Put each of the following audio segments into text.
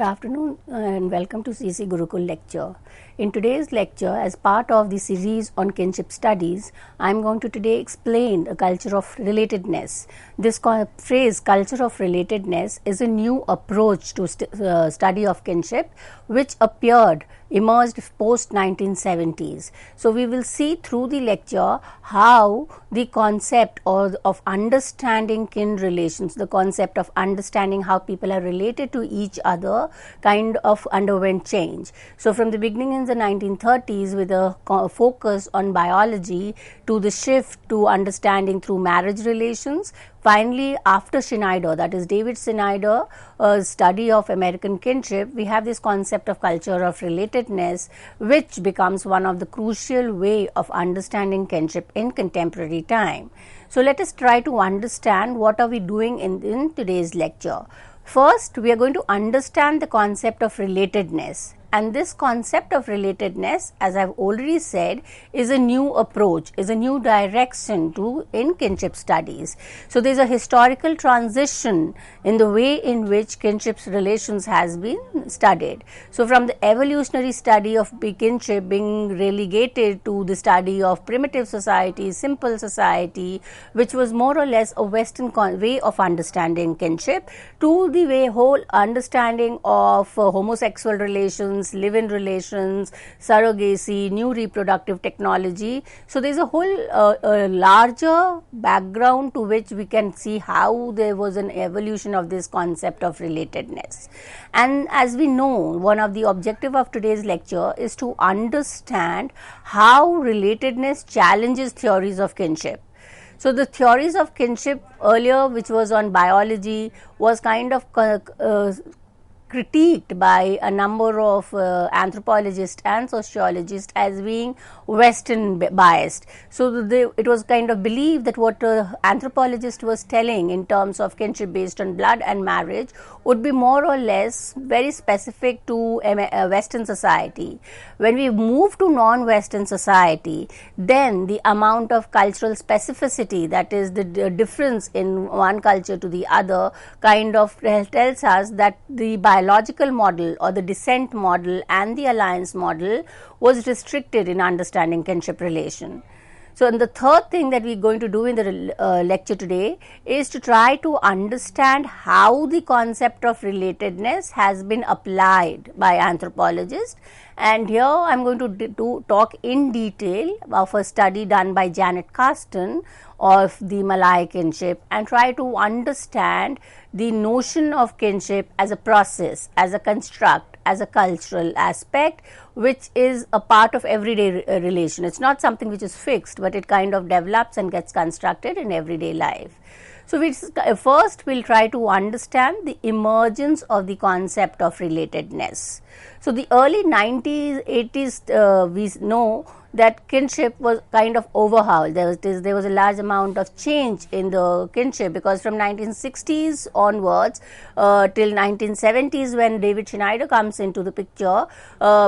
afternoon and welcome to CEC Gurukul lecture. In today's lecture, as part of the series on kinship studies, I am going to today explain the culture of relatedness. This phrase culture of relatedness is a new approach to study of kinship which emerged post 1970s. So we will see through the lecture how the concept of understanding kin relations, the concept of understanding how people are related to each other kind of underwent change. So from the beginning in the 1930s with a focus on biology to the shift to understanding through marriage relations. Finally, after Schneider, that is David Schneider, study of American kinship, we have this concept of culture of relatedness, which becomes one of the crucial way of understanding kinship in contemporary time. So let us try to understand what are we doing in today's lecture. First, we are going to understand the concept of relatedness. And this concept of relatedness, as I have already said, is a new approach, is a new direction in kinship studies. So there is a historical transition in the way in which kinship relations has been studied. So from the evolutionary study of kinship being relegated to the study of primitive society, simple society, which was more or less a Western way of understanding kinship, to the whole understanding of homosexual relations, live-in relations, surrogacy, new reproductive technology. So there is a whole larger background to which we can see how there was an evolution of this concept of relatedness. And as we know, one of the objective of today's lecture is to understand how relatedness challenges theories of kinship. So the theories of kinship earlier, which was on biology, was kind of critiqued by a number of anthropologists and sociologists as being Western biased. So it was kind of believed that what anthropologist was telling in terms of kinship based on blood and marriage would be more or less very specific to Western society. When we move to non-Western society, then the amount of cultural specificity, that is the difference in one culture to the other, kind of tells us that the biological model or the descent model and the alliance model was restricted in understanding kinship relation. So, and the third thing that we are going to do in the lecture today is to try to understand how the concept of relatedness has been applied by anthropologists. And here I am going to talk in detail of a study done by Janet Carsten of the Malay kinship and try to understand the notion of kinship as a process, as a construct, as a cultural aspect, which is a part of everyday relation. It's not something which is fixed, but it kind of develops and gets constructed in everyday life. So first we'll try to understand the emergence of the concept of relatedness. So the early 90s, 80s, we know that kinship was kind of overhauled. There was a large amount of change in the kinship, because from 1960s onwards till 1970s, when David Schneider comes into the picture,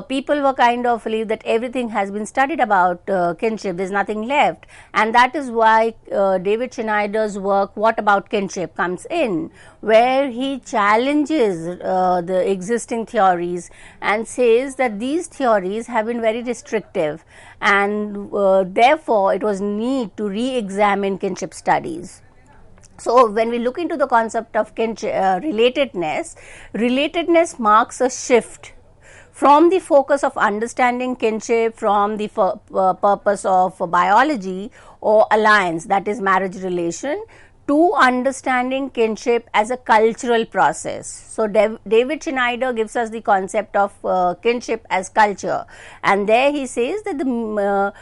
people were kind of believe that everything has been studied about kinship. There's nothing left, and that is why David Schneider's work, What About Kinship, comes in, where he challenges the existing theories and says that these theories have been very restrictive, and therefore it was need to re-examine kinship studies. So when we look into the concept of kinship, relatedness marks a shift from the focus of understanding kinship from the purpose of biology or alliance, that is marriage relation, to understanding kinship as a cultural process. So David Schneider gives us the concept of kinship as culture, and there he says that the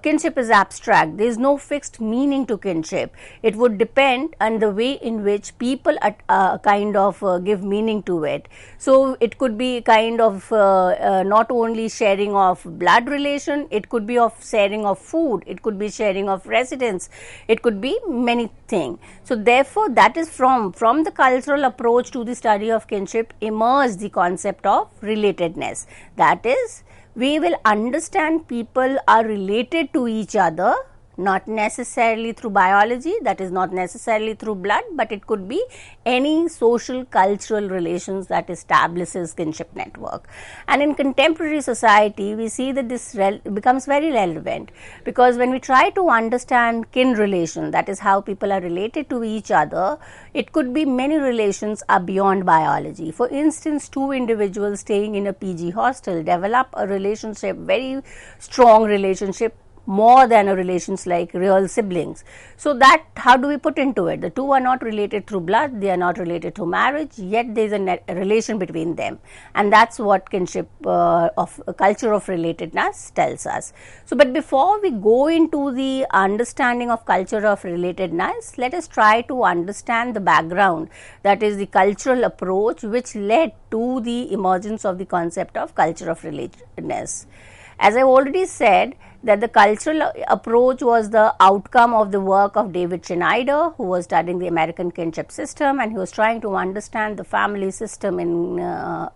kinship is abstract. There is no fixed meaning to kinship. It would depend on the way in which people kind of give meaning to it. So it could be kind of not only sharing of blood relation, it could be of sharing of food, it could be sharing of residence, it could be many things. So therefore, that is from the cultural approach to the study of kinship emerged the concept of relatedness. That is, we will understand people are related to each other not necessarily through biology, that is not necessarily through blood, but it could be any social cultural relations that establishes kinship network. And in contemporary society, we see that this becomes very relevant, because when we try to understand kin relation, that is how people are related to each other, it could be many relations are beyond biology. For instance, two individuals staying in a PG hostel develop a relationship, very strong relationship, more than a relations like real siblings. So that, how do we put into it? The two are not related through blood, they are not related through marriage, yet there is a relation between them, and that's what kinship of culture of relatedness tells us. So, but before we go into the understanding of culture of relatedness, let us try to understand the background, that is the cultural approach which led to the emergence of the concept of culture of relatedness. As I already said, that the cultural approach was the outcome of the work of David Schneider, who was studying the American kinship system, and he was trying to understand the family system in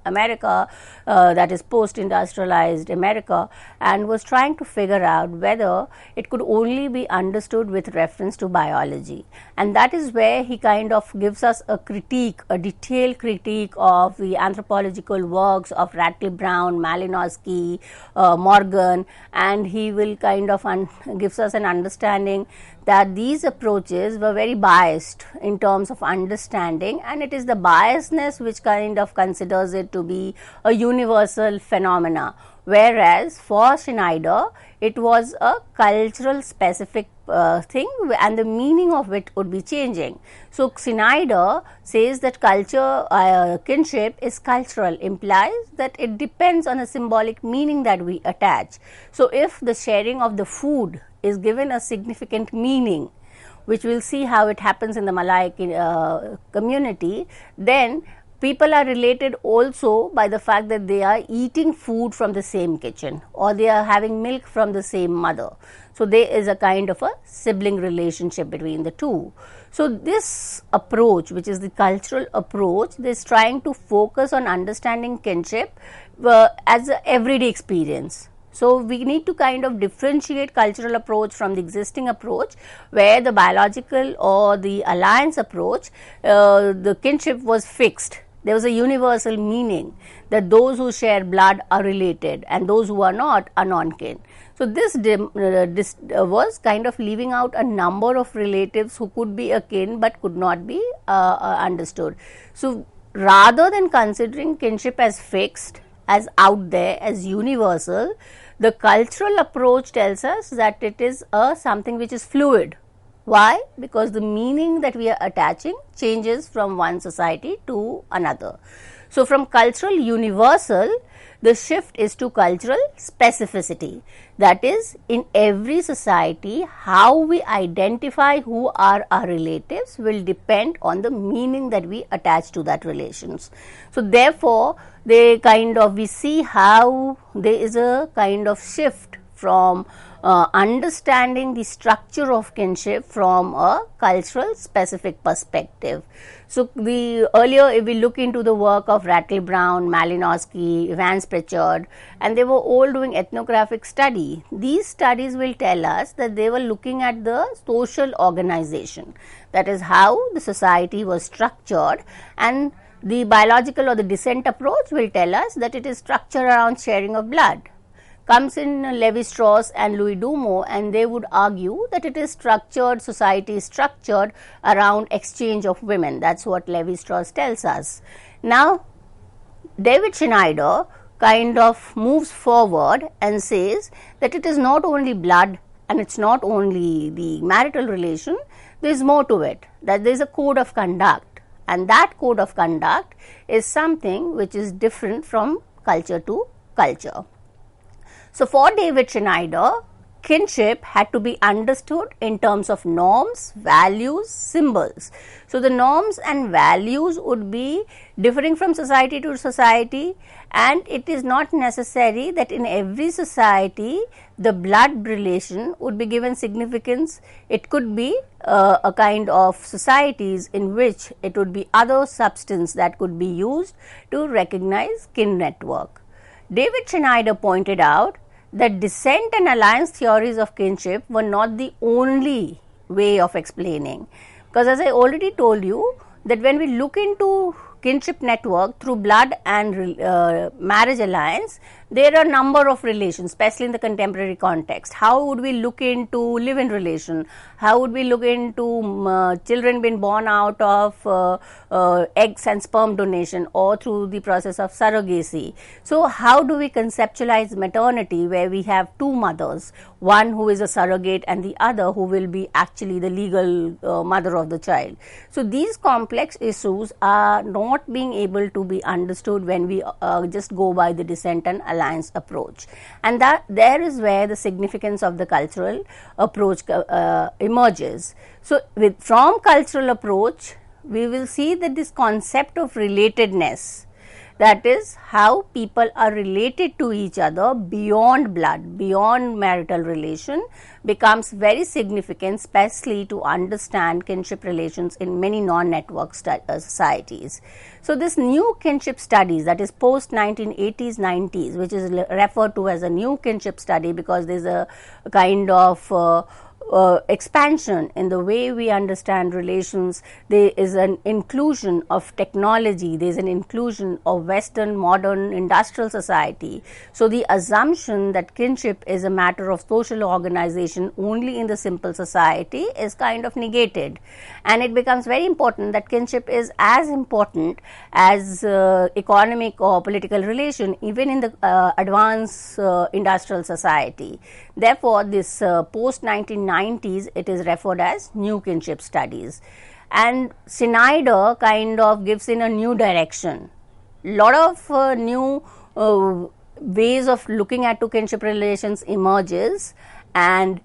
America, that is post-industrialized America, and was trying to figure out whether it could only be understood with reference to biology. And that is where he kind of gives us a critique, a detailed critique of the anthropological works of Radcliffe Brown, Malinowski, Morgan, and he will kind of gives us an understanding that these approaches were very biased in terms of understanding, and it is the biasness which kind of considers it to be a universal phenomena, whereas for Schneider it was a cultural specific thing, and the meaning of it would be changing. So Schneider says that culture, kinship is cultural, implies that it depends on a symbolic meaning that we attach. So if the sharing of the food is given a significant meaning, which we'll see how it happens in the Malay community, then people are related also by the fact that they are eating food from the same kitchen, or they are having milk from the same mother. So there is a kind of a sibling relationship between the two. So this approach, which is the cultural approach, is trying to focus on understanding kinship as an everyday experience. So we need to kind of differentiate cultural approach from the existing approach, where the biological or the alliance approach, the kinship was fixed. There was a universal meaning that those who share blood are related and those who are not are non-kin. So this was kind of leaving out a number of relatives who could be akin but could not be understood. So rather than considering kinship as fixed, as out there, as universal, the cultural approach tells us that it is something which is fluid. Why? Because the meaning that we are attaching changes from one society to another. So from cultural universal, the shift is to cultural specificity. That is, in every society, how we identify who are our relatives will depend on the meaning that we attach to that relations. So therefore, we see how there is a kind of shift from understanding the structure of kinship from a cultural specific perspective. So earlier, if we look into the work of Radcliffe Brown, Malinowski, Evans Pritchard, and they were all doing ethnographic study. These studies will tell us that they were looking at the social organization, that is how the society was structured, and the biological or the descent approach will tell us that it is structured around sharing of blood. Comes in Levi-Strauss and Louis Dumo, and they would argue that it is structured, society is structured around exchange of women. That's what Levi-Strauss tells us. Now, David Schneider kind of moves forward and says that it is not only blood and it's not only the marital relation, there is more to it, that there is a code of conduct, and that code of conduct is something which is different from culture to culture. So for David Schneider, kinship had to be understood in terms of norms, values, symbols. So the norms and values would be differing from society to society, and it is not necessary that in every society the blood relation would be given significance. It could be a kind of societies in which it would be other substance that could be used to recognize kin network. David Schneider pointed out that descent and alliance theories of kinship were not the only way of explaining, because as I already told you that when we look into kinship network through blood and marriage alliance, there are a number of relations, especially in the contemporary context. How would we look into live-in relation? How would we look into children being born out of eggs and sperm donation or through the process of surrogacy? So how do we conceptualize maternity where we have two mothers, one who is a surrogate and the other who will be actually the legal mother of the child? So these complex issues are not being able to be understood when we just go by the descent and alliance approach, and that there is where the significance of the cultural approach emerges. So from cultural approach we will see that this concept of relatedness, that is how people are related to each other beyond blood, beyond marital relation, becomes very significant, especially to understand kinship relations in many non-network societies. So this new kinship studies, that is post 1980s 90s, which is referred to as a new kinship study because there is a kind of expansion in the way we understand relations. There is an inclusion of technology, there is an inclusion of Western modern industrial society. So the assumption that kinship is a matter of social organization only in the simple society is kind of negated, and it becomes very important that kinship is as important as economic or political relation even in the advanced industrial society. Therefore, this post 1990s, it is referred as new kinship studies, and Schneider kind of gives in a new direction. Lot of new ways of looking at kinship relations emerges, and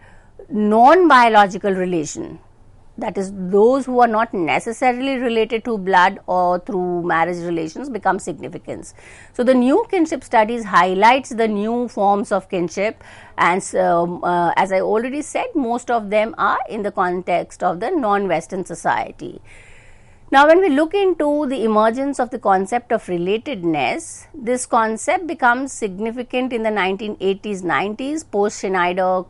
non-biological relation, that is those who are not necessarily related to blood or through marriage relations, become significant. So the new kinship studies highlights the new forms of kinship, and as I already said, most of them are in the context of the non-Western society. Now when we look into the emergence of the concept of relatedness, this concept becomes significant in the 1980s 90s post Schneider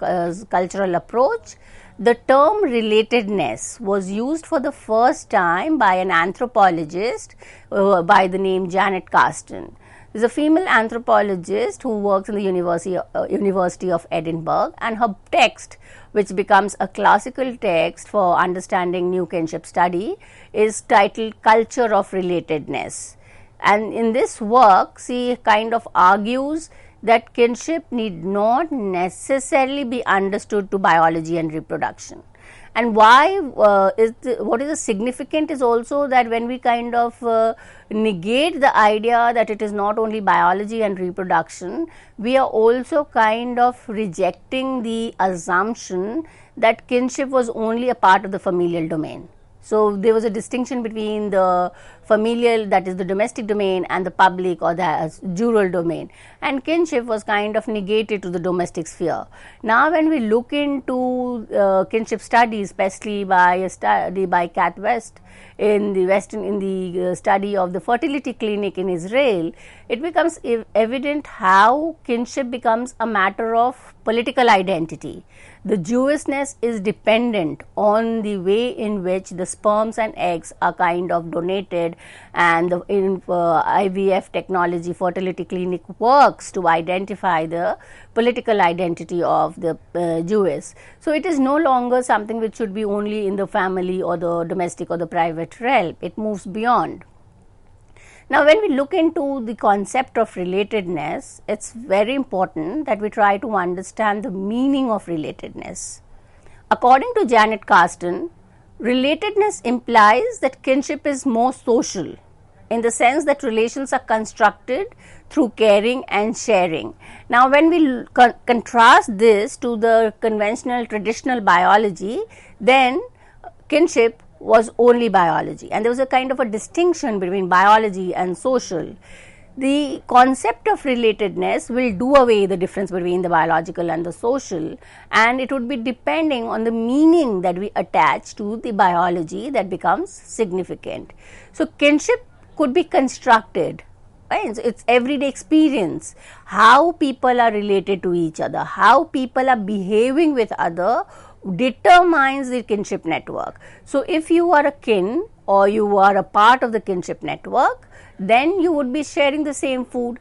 cultural approach. The term relatedness was used for the first time by an anthropologist by the name Janet Carsten. There is a female anthropologist who works in the University of Edinburgh, and her text, which becomes a classical text for understanding new kinship study, is titled Culture of Relatedness. And in this work, she kind of argues that kinship need not necessarily be understood to biology and reproduction. And why what is significant is also that when we kind of negate the idea that it is not only biology and reproduction, we are also kind of rejecting the assumption that kinship was only a part of the familial domain. So there was a distinction between the familial, that is the domestic domain, and the public or the jural domain, and kinship was kind of negated to the domestic sphere. Now when we look into kinship studies, especially by a study by Kat West in the study of the fertility clinic in Israel, it becomes evident how kinship becomes a matter of political identity. The Jewishness is dependent on the way in which the sperms and eggs are kind of donated, and the IVF technology fertility clinic works to identify the political identity of the Jews. So it is no longer something which should be only in the family or the domestic or the private realm. It moves beyond. Now when we look into the concept of relatedness, it's very important that we try to understand the meaning of relatedness. According to Janet Carsten, relatedness implies that kinship is more social, in the sense that relations are constructed through caring and sharing. Now when we contrast this to the conventional traditional biology, then kinship was only biology, and there was a kind of a distinction between biology and social. The concept of relatedness will do away the difference between the biological and the social, and it would be depending on the meaning that we attach to the biology that becomes significant. So kinship could be constructed right? So it's everyday experience, how people are related to each other, how people are behaving with other determines the kinship network. So if you are a kin or you are a part of the kinship network, then you would be sharing the same food.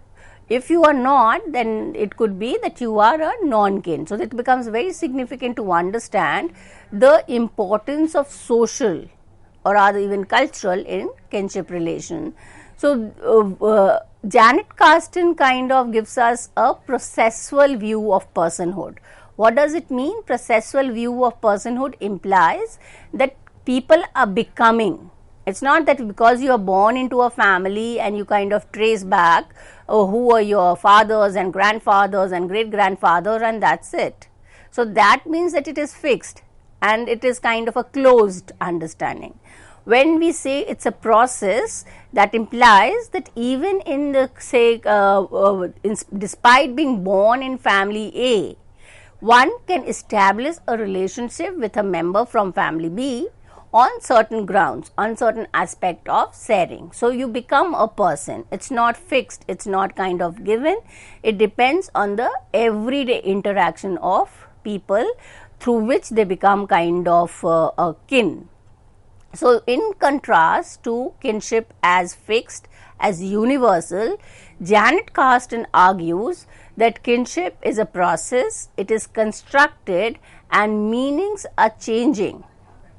If you are not, then it could be that you are a non-kin. So it becomes very significant to understand the importance of social or rather even cultural in kinship relation. So Janet Carsten kind of gives us a processual view of personhood. What does it mean? Processual view of personhood implies that people are becoming. It's not that because you are born into a family and you kind of trace back who are your fathers and grandfathers and great grandfathers and that's it. So that means that it is fixed and it is kind of a closed understanding. When we say it's a process, that implies that even in the say despite being born in family A, one can establish a relationship with a member from family B on certain grounds, on certain aspect of sharing. So you become a person. It's not fixed. It's not kind of given. It depends on the everyday interaction of people through which they become kind of a kin. So in contrast to kinship as fixed, as universal, Janet Carsten argues that kinship is a process, it is constructed and meanings are changing.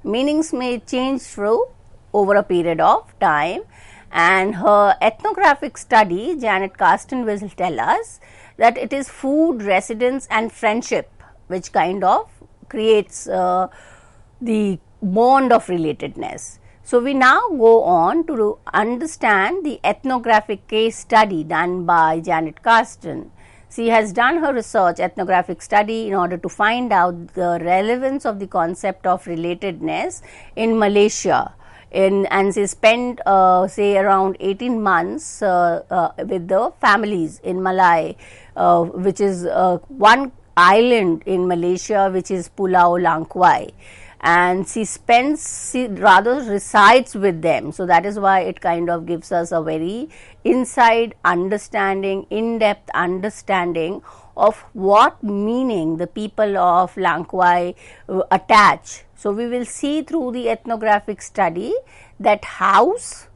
Meanings may change through over a period of time, and her ethnographic study, Janet Carsten will tell us that it is food, residence and friendship which kind of creates the bond of relatedness. So we now go on to understand the ethnographic case study done by Janet Carsten. She has done her research ethnographic study in order to find out the relevance of the concept of relatedness in Malaysia. And she spent say around 18 months with the families in Malay, which is one island in Malaysia which is Pulau Langkawi. And she rather resides with them. So that is why it kind of gives us a very inside understanding, in-depth understanding of what meaning the people of Langkawi attach. So we will see through the ethnographic study that house,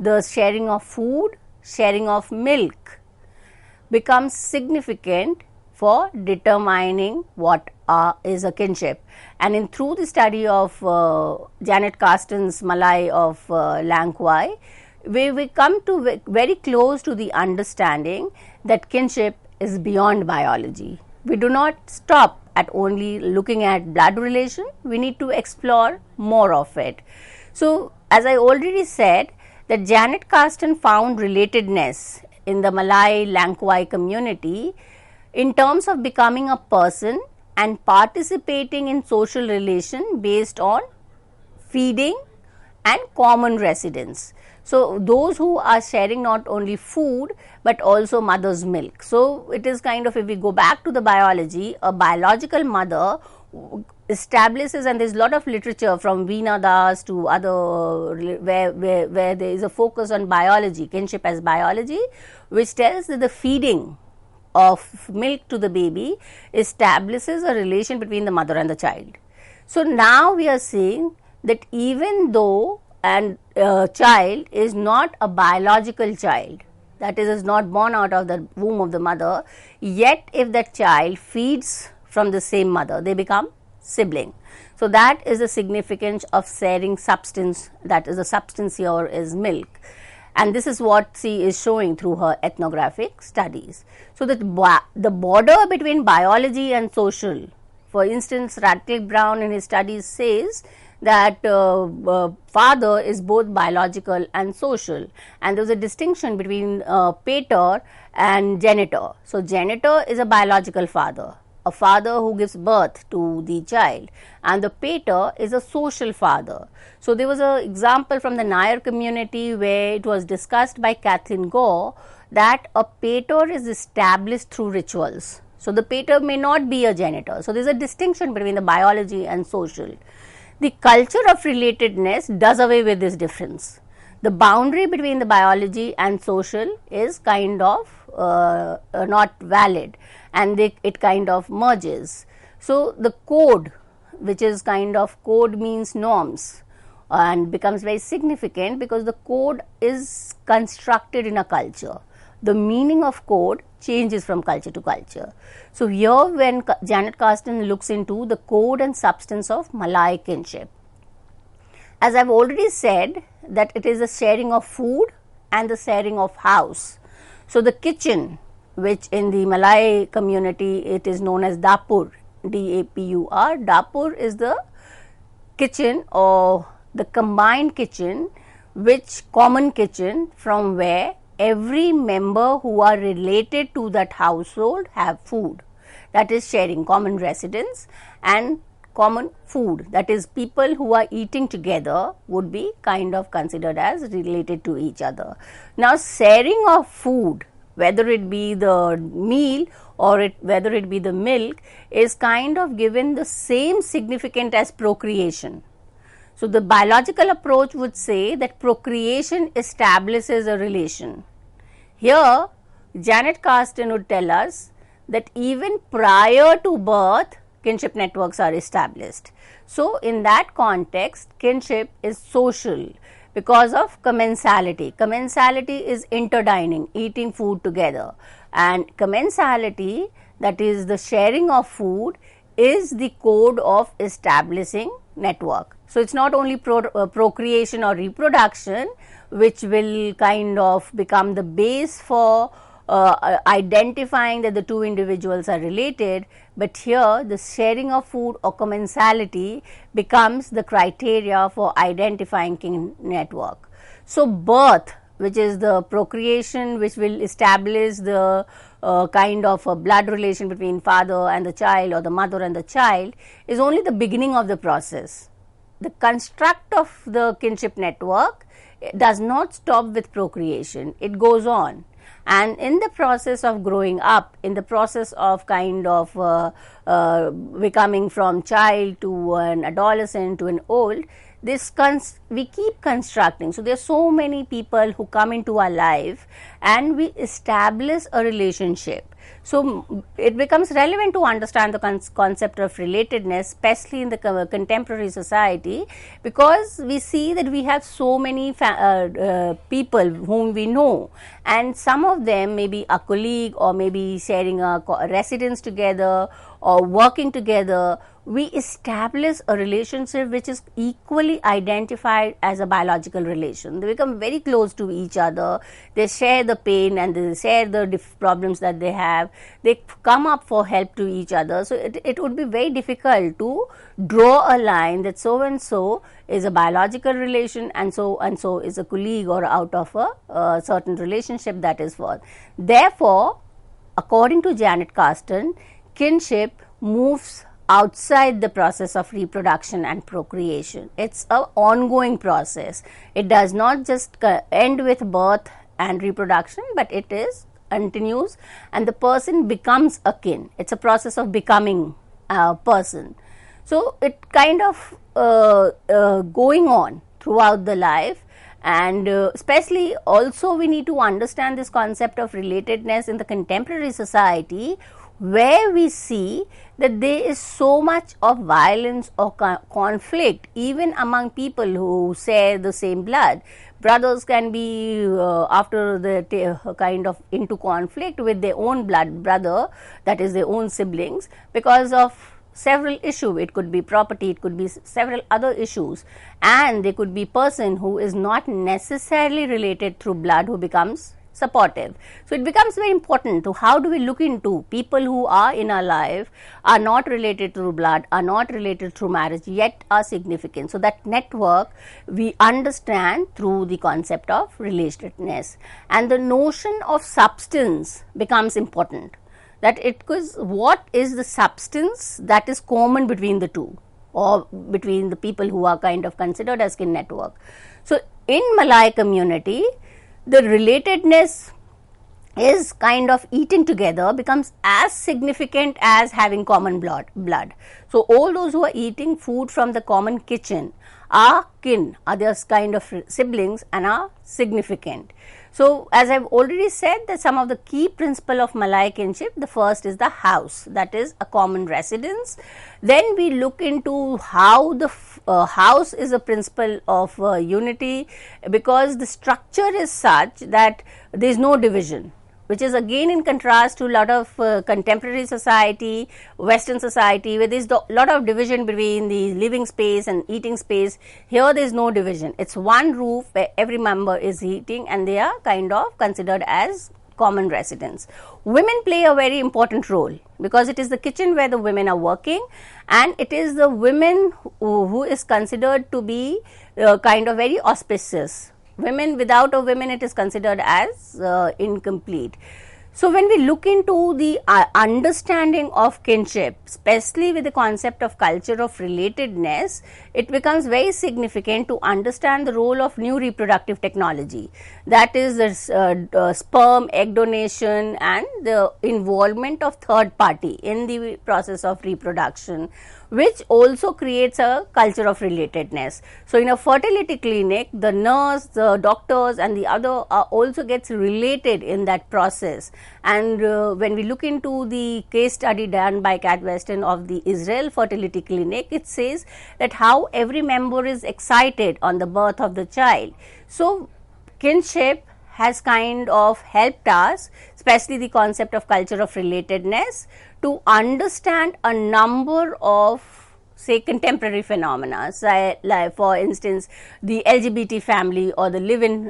the sharing of food, sharing of milk becomes significant for determining what is a kinship. And through the study of Janet Carsten's Malay of Langkawi, we come to very close to the understanding that kinship is beyond biology. We do not stop at only looking at blood relation, we need to explore more of it. So as I already said, that Janet Carsten found relatedness in the Malay Langkawi community in terms of becoming a person and participating in social relation based on feeding and common residence. So those who are sharing not only food but also mother's milk. So it is kind of, if we go back to the biology, a biological mother establishes, and there is a lot of literature from Veena Das to other where there is a focus on biology, kinship as biology, which tells that the feeding of milk to the baby establishes a relation between the mother and the child. So now we are seeing that even though a child is not a biological child, that is not born out of the womb of the mother, yet if that child feeds from the same mother, they become sibling. So that is the significance of sharing substance, that is the substance here is milk. And this is what she is showing through her ethnographic studies. So that the border between biology and social, for instance, Radcliffe Brown in his studies says that father is both biological and social, and there is a distinction between pater and genitor. So genitor is a biological father, a father who gives birth to the child, and the pater is a social father. So there was an example from the Nair community where it was discussed by Kathleen Gore that a pater is established through rituals. So the pater may not be a genitor. So there is a distinction between the biology and social. The culture of relatedness does away with this difference. The boundary between the biology and social is kind of not valid, and it kind of merges. So the code, which is kind of, code means norms, and becomes very significant because the code is constructed in a culture. The meaning of code changes from culture to culture. So here, when Janet Carsten looks into the code and substance of Malay kinship, as I've already said, that it is the sharing of food and the sharing of house. So the kitchen, which in the Malay community it is known as dapur, D-A-P-U-R. Dapur is the kitchen or the combined kitchen, which common kitchen from where every member who are related to that household have food. That is sharing, common residence and common food. That is, people who are eating together would be kind of considered as related to each other. Now, sharing of food, whether it be the meal or whether it be the milk, is kind of given the same significance as procreation. So the biological approach would say that procreation establishes a relation. Here, Janet Carsten would tell us that even prior to birth, kinship networks are established. So in that context, kinship is social because of commensality. Commensality is interdining, eating food together, and commensality, that is the sharing of food, is the code of establishing network. So it's not only procreation or reproduction which will kind of become the base for identifying that the two individuals are related, but here the sharing of food or commensality becomes the criteria for identifying kin network. So birth, which is the procreation which will establish the kind of a blood relation between father and the child or the mother and the child, is only the beginning of the process. The construct of the kinship network does not stop with procreation, it goes on. And in the process of growing up, in the process of kind of becoming from child to an adolescent to an old, we keep constructing. So there are so many people who come into our life and we establish a relationship. So it becomes relevant to understand the concept of relatedness, especially in the contemporary society, because we see that we have so many people whom we know, and some of them may be a colleague or maybe sharing a residence together or working together. We establish a relationship which is equally identified as a biological relation. They become very close to each other. They share the pain and they share the problems that they have. They come up for help to each other. So it would be very difficult to draw a line that so and so is a biological relation and so is a colleague or out of a certain relationship that is for. Therefore, according to Janet Carsten, kinship moves outside the process of reproduction and procreation. It's an ongoing process. It does not just end with birth and reproduction, but it is continues and the person becomes a kin. It's a process of becoming a person. So it kind of going on throughout the life, and especially also we need to understand this concept of relatedness in the contemporary society, where we see that there is so much of violence or conflict even among people who share the same blood. Brothers can be after the kind of into conflict with their own blood brother, that is their own siblings, because of several issues. It could be property, it could be several other issues, and there could be person who is not necessarily related through blood who becomes supportive. So it becomes very important to how do we look into people who are in our life, are not related through blood, are not related through marriage, yet are significant. So that network we understand through the concept of relatedness, and the notion of substance becomes important. That it is what is the substance that is common between the two, or between the people who are kind of considered as kin network. So in Malay community, the relatedness is kind of eating together becomes as significant as having common blood. So all those who are eating food from the common kitchen are kin, are those kind of siblings and are significant. So as I've already said, that some of the key principle of Malay kinship, the first is the house, that is a common residence. Then we look into how the house is a principle of unity, because the structure is such that there is no division, which is again in contrast to a lot of contemporary society, Western society, where there is a lot of division between the living space and eating space. Here there is no division. It's one roof where every member is eating and they are kind of considered as common residents. Women play a very important role because it is the kitchen where the women are working, and it is the women who is considered to be kind of very auspicious. Women, without a women, it is considered as incomplete. So when we look into the understanding of kinship, especially with the concept of culture of relatedness, it becomes very significant to understand the role of new reproductive technology, that is the sperm, egg donation and the involvement of third party in the process of reproduction, which also creates a culture of relatedness. So in a fertility clinic, the nurse, the doctors and the other also gets related in that process. And when we look into the case study done by Kat Weston of the Israel fertility clinic, it says that how every member is excited on the birth of the child. So kinship has kind of helped us, especially the concept of culture of relatedness, to understand a number of, say, contemporary phenomena, like for instance the LGBT family or the live-in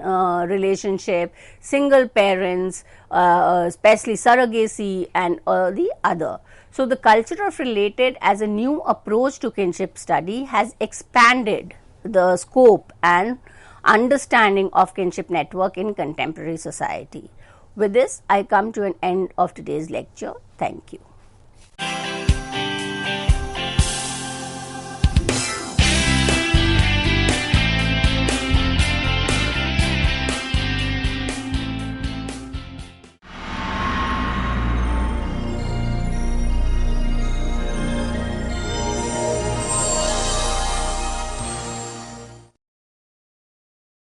relationship, single parents, especially surrogacy and the other. So the culture of related as a new approach to kinship study has expanded the scope and understanding of kinship network in contemporary society. With this, I come to an end of today's lecture. Thank you.